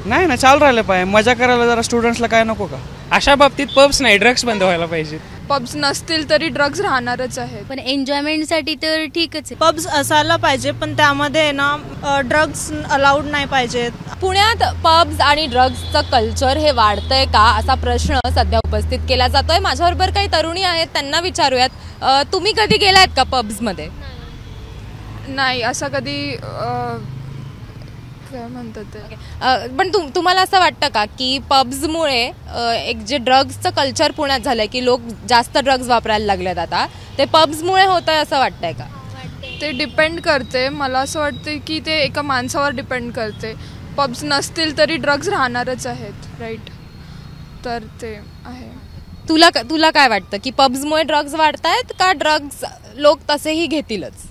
नाही ना, चालू राहिलं पाहिजे. मजा करायला जरा स्टुडंट्सला काय नको का? अशा बाबतीत पब्स नाही, ड्रग्स बंद व्हायला पाहिजेत. पब्स नसतील तरी ड्रग्स राहणारच आहेत. पण एन्जॉयमेंटसाठी तर ठीकच आहे. पब्स असायला पाहिजे, पण त्यामध्ये ना ड्रग्स अलाउड नाही पाहिजेत. पुण्यात पब्स आणि ड्रग्सचं कल्चर हे वाढतंय का असा प्रश्न सध्या उपस्थित केला जातोय. माझ्याबरोबर काही तरुणी आहेत, त्यांना विचारूयात. तुम्ही कधी गेलायत का पब्समध्ये? नाही, असं कधी काय म्हणतात ते. पण तुम्हाला असं वाटतं का की पब्समुळे एक जे ड्रग्सचं कल्चर पुण्यात झालंय की लोक जास्त ड्रग्स वापरायला लागलेत आता, ते पब्समुळे होतंय असं वाटतंय का? ते डिपेंड करते. मला असं वाटतं की ते एका माणसावर डिपेंड करते. पब्स नसतील तरी ड्रग्स राहणारच आहेत, राईट? तर ते आहे. तुला काय वाटतं की पब्समुळे ड्रग्स वाढतायत का ड्रग्स लोक तसेही घेतीलच?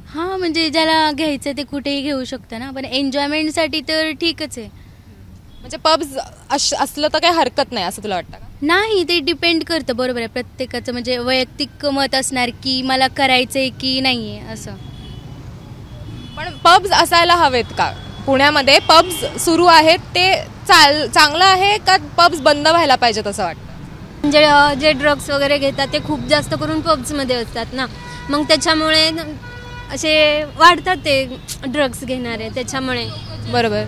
हां, म्हणजे ज्याला घ्यायचं ते कुठेही घेऊ शकतं ना, पण एन्जॉयमेंटसाठी तर ठीकच आहे. म्हणजे पब्स असलं तर काही हरकत नाही असं तुला वाटतं का? नाही, ते डिपेंड करतं. बरोबर आहे, प्रत्येकाचं म्हणजे वैयक्तिक मत असणार की मला करायचंय की नाही आहे असं. पण पब्स असायला हवेत का? पुण्यामध्ये पब्स सुरू आहेत, ते चांगलं आहे का पब्स बंद व्हायला पाहिजेत असं वाटतं? म्हणजे जे ड्रग्स वगैरे घेतात ते खूप जास्त करून पब्समध्ये असतात ना, मग त्याच्यामुळे असे वाढतात ते ड्रग्स घेणारे त्याच्यामुळे. बरोबर.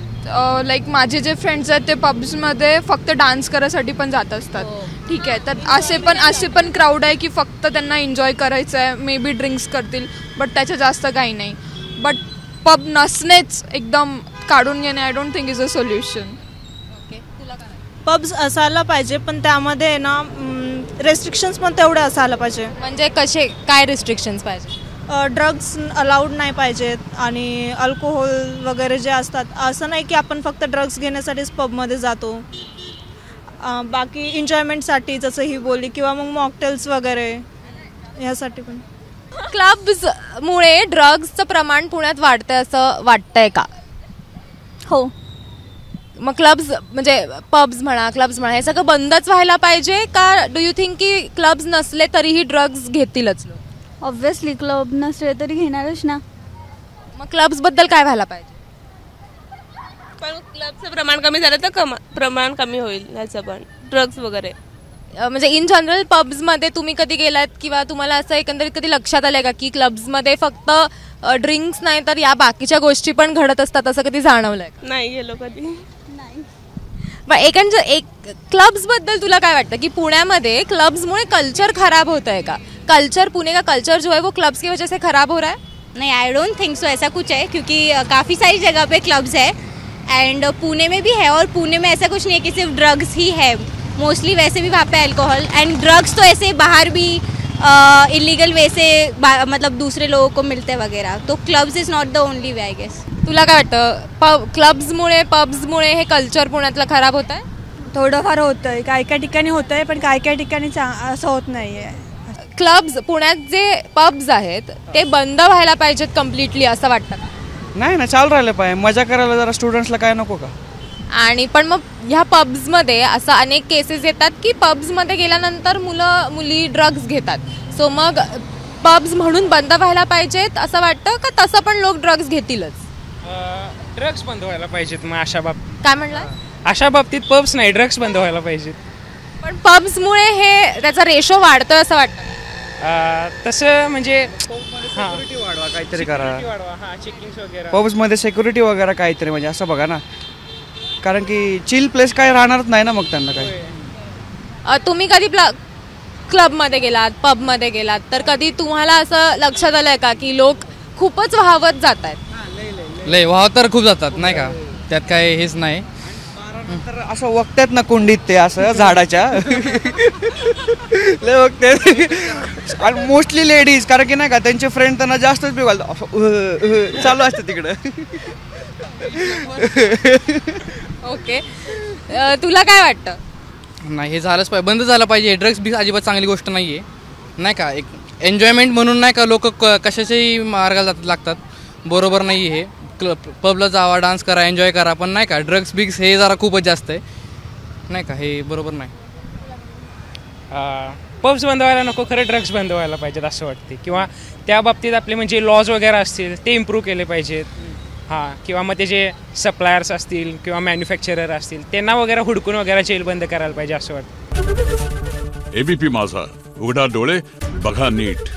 लाईक माझे जे फ्रेंड्स आहेत ते पब्समध्ये फक्त डान्स करायसाठी पण जात असतात. ठीक आहे, तर असे पण क्राऊड आहे की फक्त त्यांना एन्जॉय करायचं आहे, मे बी ड्रिंक्स करतील, बट त्याच्या जास्त काही नाही. बट पब नसणेच एकदम काढून घेणे I don't think is a solution. Pubs असायला पाहिजे, पण त्यामध्ये ना रेस्ट्रिक्शन्स पण तेवढे असायला पाहिजे. म्हणजे काय रिस्ट्रिक्शन्स पाहिजे? ड्रग्स अलाउड नाही पाहिजेत आणि अल्कोहोल वगैरे जे असतात, असं नाही की आपण फक्त ड्रग्स घेण्यासाठीच पबमध्ये जातो. बाकी एन्जॉयमेंटसाठी जसं ही बोलली, किंवा मग मॉकटेल्स वगैरे यासाठी पण. क्लब्समुळे ड्रग्सचं प्रमाण पुण्यात वाढतंय असं वाटतंय का? हो. मग क्लब्स म्हणजे पब्स म्हणा, क्लब्स म्हणा, हे सगळं बंदच व्हायला पाहिजे का? डू यू थिंक की क्लब्स नसले तरीही ड्रग्स घेतीलच लोक? ऑब्व्हियसली क्लब नसले तरी घेणारच ना. मग क्लब्स बद्दल काय व्हायला पाहिजे? पण क्लबचं प्रमाण कमी झालं तर प्रमाण कमी होईल याचं पण, ड्रग्स वगैरे. म्हणजे इन जनरल पब्समध्ये तुम्ही कधी गेलात किंवा तुम्हाला असं एकंदरीत कधी लक्षात आलंय का की क्लब्समध्ये फक्त ड्रिंक्स नाही तर या बाकीच्या गोष्टी पण घडत असतात, असं कधी जाणवलंय? नाही गेलो कधी. क्लब्स बद्दल तुला काय वाटतं की पुण्यामध्ये क्लब्समुळे कल्चर खराब होता है का? पुणे का कल्चर जो है वो क्लब्स की वजह से खराब हो रहा है? नहीं, आई डोंट थिंक सो ऐसा कुछ है, क्योंकि काफ़ी सारी जगह पे क्लब्स है एंड पुणे में भी है. और पुणे में ऐसा कुछ नहीं है कि सिर्फ ड्रग्स ही है, मोस्टली वैसे भी वहाँ पे अल्कोहल एंड ड्रग्स तो ऐसे बाहर भी इलीगल वे से मतलब दूसरे लोगों को मिलते वगैरह. तो clubs is not the only way, I guess. तुला काय वाटतं क्लब्समुळे पब्समुळे हे कल्चर पुण्यातलं खराब होत आहे? थोडंफार होतं आहे, काय काय ठिकाणी होतं आहे, पण काय काय ठिकाणी असं होत नाही आहे. क्लब्स पुण्यात जे पब्स आहेत ते बंद व्हायला पाहिजेत कम्प्लिटली असं वाटतं का? नाही ना, चालू राहिलं पाहिजे. मजा करायला जरा स्टुडंट्सला काय नको का? आणि पण मग ह्या पब्समध्ये असं अनेक केसेस येतात की पब्समध्ये गेल्यानंतर मुली ड्रग्स घेतात. सो मग पब्स म्हणून बंद व्हायला पाहिजेत असं वाटतं का तसं पण लोक ड्रग्स घेतीलच? ड्रग्स बंद व्हायला पाहिजेत. मग अशा बाबतीत काय म्हणला? अशा बाबतीत पब्स नाही, ड्रग्स बंद व्हायला पाहिजेत. पण पब्समुळे हे त्याचा रेशो वाढतोय असं वाटतं? तसं म्हणजे सिक्युरिटी वाढवा, काहीतरी करा. चेकिंग वगैरे पब्समध्ये सिक्युरिटी वगैरे काहीतरी, म्हणजे असं बघा ना, कारण की चिल प्लेस काय राहणारच नाही ना मग त्यांना काय. तुम्ही कधी क्लबमध्ये गेलात, पबमध्ये गेलात तर कधी तुम्हाला असं लक्षात आलंय का की लोक खूपच वाहवत जात आहेत? लय वाहत तर खूप जातात नाही का, त्यात काय हेच नाही. तर असं वक्त्यात ना कुंडीत ते असं झाडाच्या लय वक्त्यात, आणि मोस्टली लेडीज, कारण की नाही का त्यांचे फ्रेंड त्यांना जास्तच बिघालतात, असं चालू असतं तिकडं. ओके, तुला काय वाटतं? नाही, हे झालंच पाहिजे, बंद झालं पाहिजे. ड्रग्स बी अजिबात चांगली गोष्ट नाही आहे नाही का. एक एन्जॉयमेंट म्हणून नाही का लोक कशाच्याही मार्गाला लागतात, बरोबर नाही हे. पबला जावा, डान्स करा, एन्जॉय करा, पण नाही का ड्रग्स बिग्स हे जरा खूपच जास्त आहे नाही का, हे बरोबर नाही. पब्स बंद व्हायला नको, खरं ड्रग्स बंद व्हायला पाहिजेत असं वाटते. किंवा त्या बाबतीत आपले म्हणजे लॉज वगैरे असतील ते इम्प्रूव्ह केले पाहिजेत. हां, किंवा मग ते जे सप्लायर्स असतील किंवा मॅन्युफॅक्चरर असतील त्यांना वगैरे हुडकून वगैरे जेल बंद करायला पाहिजे असं वाटतं. एबीपी माझा, उघडा डोळे बघा नीट.